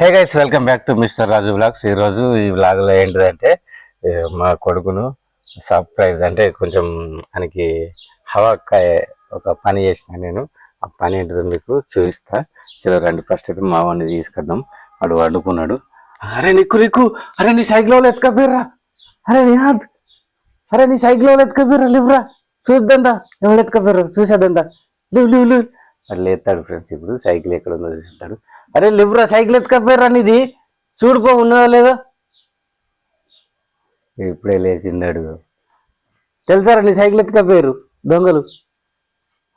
Hey guys, welcome back to mister Raju blogs. ఈరోజు ఈ బ్లాగ్లో ఏంటిదంటే మా కొడుకును సర్ప్రైజ్ అంటే కొంచెం మనకి హవాకాయ ఒక పని చేసిన నేను. ఆ పని ఏంటిదో మీకు చూపిస్తా. చలో రండి, ఫస్ట్ అయితే మా వాడిని తీసుకొద్దాం. వాడు వండుకున్నాడు. అరే నీకు అరే నీ సైకిల్ ఎత్తుకపోయారా? అరే నిహాద్, అరే నీ సైకిల్ ఎత్తుకపోయారా? లివ్రా చూద్దా ఎవరు ఎత్తుకపోయారు చూసేద్దా. లివ్ అట్లా ఎత్తాడు ఫ్రెండ్స్. ఇప్పుడు సైకిల్ ఎక్కడ ఉందో చూస్తాడు. అరే లివ్రా సైకిల్ ఎత్తుకపోయారా నీది? చూడుకో ఉన్నదా లేదా. ఇప్పుడే లేచిండాడు. తెలుసారా నీ సైకిల్ ఎత్తుకపోయారు దొంగలు?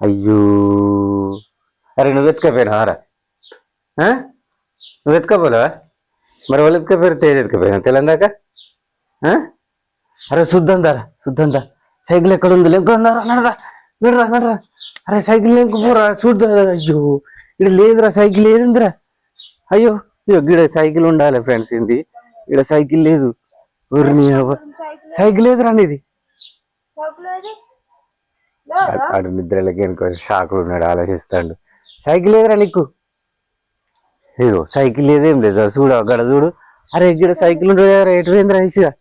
అయ్యో, అరే నువ్వు ఎత్తుకపోయినా రా? నువ్వు ఎత్తుకపోలేవా? మరి వాళ్ళు ఎత్తుకపోయారు, తేజ్ ఎత్తుకపోయినా తెలందాక. అరే చూద్దా సైకిల్ ఎక్కడ ఉంది? లేకురా నడరా. అరే సైకిల్ లేకపోరా చూద్దా. అయ్యో ఇక్కడ లేదురా సైకిల్, ఏదిందిరా? అయ్యో గిడ సైకిల్ ఉండాలి ఫ్రెండ్స్. ఏంది ఇక్కడ సైకిల్ లేదు? ఊరిని సైకిల్ లేదురా నీది. ఆడు నిద్రలకి షాక్ ఉన్నాడు, ఆలోచిస్తాడు. సైకిల్ లేదురా నీకు? అయ్యో సైకిల్ లేదేం లేదు. చూడు అక్కడ చూడు. అరే గిడ సైకిల్ ఉండదు. ఎటు పోయిందిరా ఈసిగా?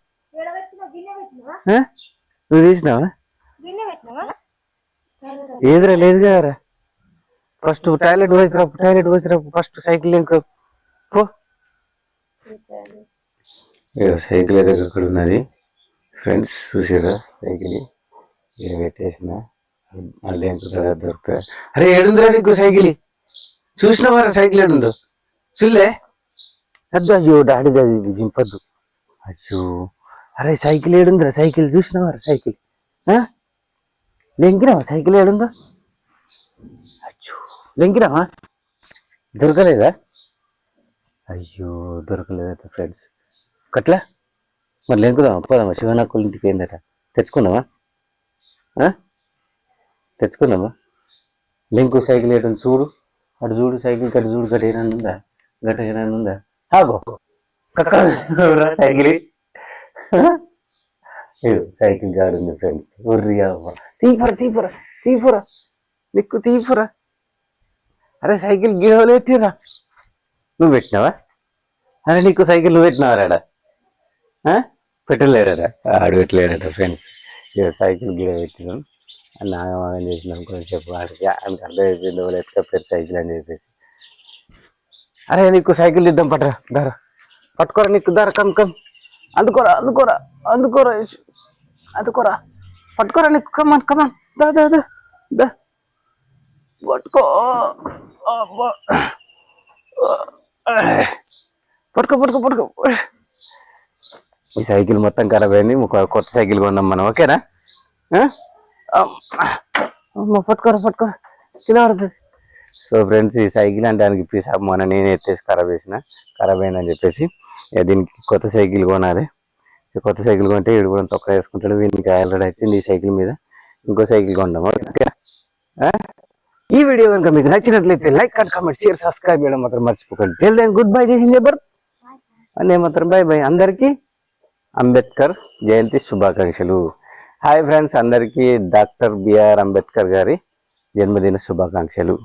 నువ్వు తీసినావా? ఏదిరా లేదు కదరా. ఫస్ట్ టాయిలెట్ పోసిరా ఫస్ట్. సైకిల్ ఇంకా పో. సైకిల్ అయితే ఇక్కడ ఉన్నది ఫ్రెండ్స్, చూసారా సైకిల్ పెట్టేసిన. మళ్ళీ ఎంత దొరుకుతుంది? అరే ఏడుందిరా నీకు సైకిల్? చూసినావారా సైకిల్ ఏడుందో? చూలే అద్దు. అయ్యో డాడీ అది జింపద్దు. అయ్యో అరే సైకిల్ ఏడుందిరా? సైకిల్ చూసినావారా? సైకిల్ లెంకినావా? సైకిల్ ఏడుందో? అయ్యో లెంకినావా? దొరకలేదా? అయ్యో దొరకలేదట ఫ్రెండ్స్. కట్లా మరి లెంకుదామా? పోదామా? శివనాకుల ఇంటికి ఏందట? తెచ్చుకుందామా? లింకు సైకిల్ ఏడు చూడు. అటు చూడు సైకిల్ కట్టు చూడు. గట్ట ఏమైనా ఉందా? ఆగో సైకిల్ సైకిల్ గాడుంది ఫ్రెండ్స్. ఉర్రియా తీపురా నీకు తీపురా. అరే సైకిల్ గిడవలు పెట్టిరా. నువ్వు పెట్టినావా? అరే నీకు సైకిల్ నువ్వు పెట్టినావారాడ? పెట్టలేడట, ఆడు పెట్టలేడట ఫ్రెండ్స్. సైకిల్ గిడ పెట్టినాం. నాగమాగం చేసినాం కొంచెంసేపు. వాడికి ఆయనకు అర్థమైపోయింది వాళ్ళు ఎత్తుకపోయారు సైకిల్ అని చెప్పేసి. అరే నీకు సైకిల్ ఇద్దాం పట్టరా. దారా పట్టుకోరా. నీకు దారా కమ్ అందుకోరా. పట్టుకోరా నీకు. కమాన్ దా పట్టుకో. పట్టుకో. ఈ సైకిల్ మొత్తం ఖరాబ్ అయింది. కొత్త సైకిల్ కొన్నాం మనం. ఓకేనా? పట్టుకోరా కింద పడుతుంది. సో ఫ్రెండ్స్, ఈ సైకిల్ అంటే దానికి పీసా మొన్న నేను ఎత్తేసి ఖరాబ్ అయిందని చెప్పేసి దీనికి కొత్త సైకిల్ కొనాలి. కొత్త సైకిల్ కొంటే వీడు కూడా తొక్క వేసుకుంటాడు. వీనికి ఆల్రెడీ వచ్చింది ఈ సైకిల్ మీద. ఇంకో సైకిల్ కొంటాము. ఈ వీడియో కనుక మీకు నచ్చినట్లయితే like and comment share subscribe చేయడం మాత్రం మర్చిపోకండి. టెల్ దెన్ గుడ్ బై చేసి చెప్పరు అనే మాత్రం బై. అందరికీ అంబేద్కర్ జయంతి శుభాకాంక్షలు. హాయ్ ఫ్రెండ్స్, అందరికీ డాక్టర్ బిఆర్ అంబేద్కర్ గారి జన్మదిన శుభాకాంక్షలు.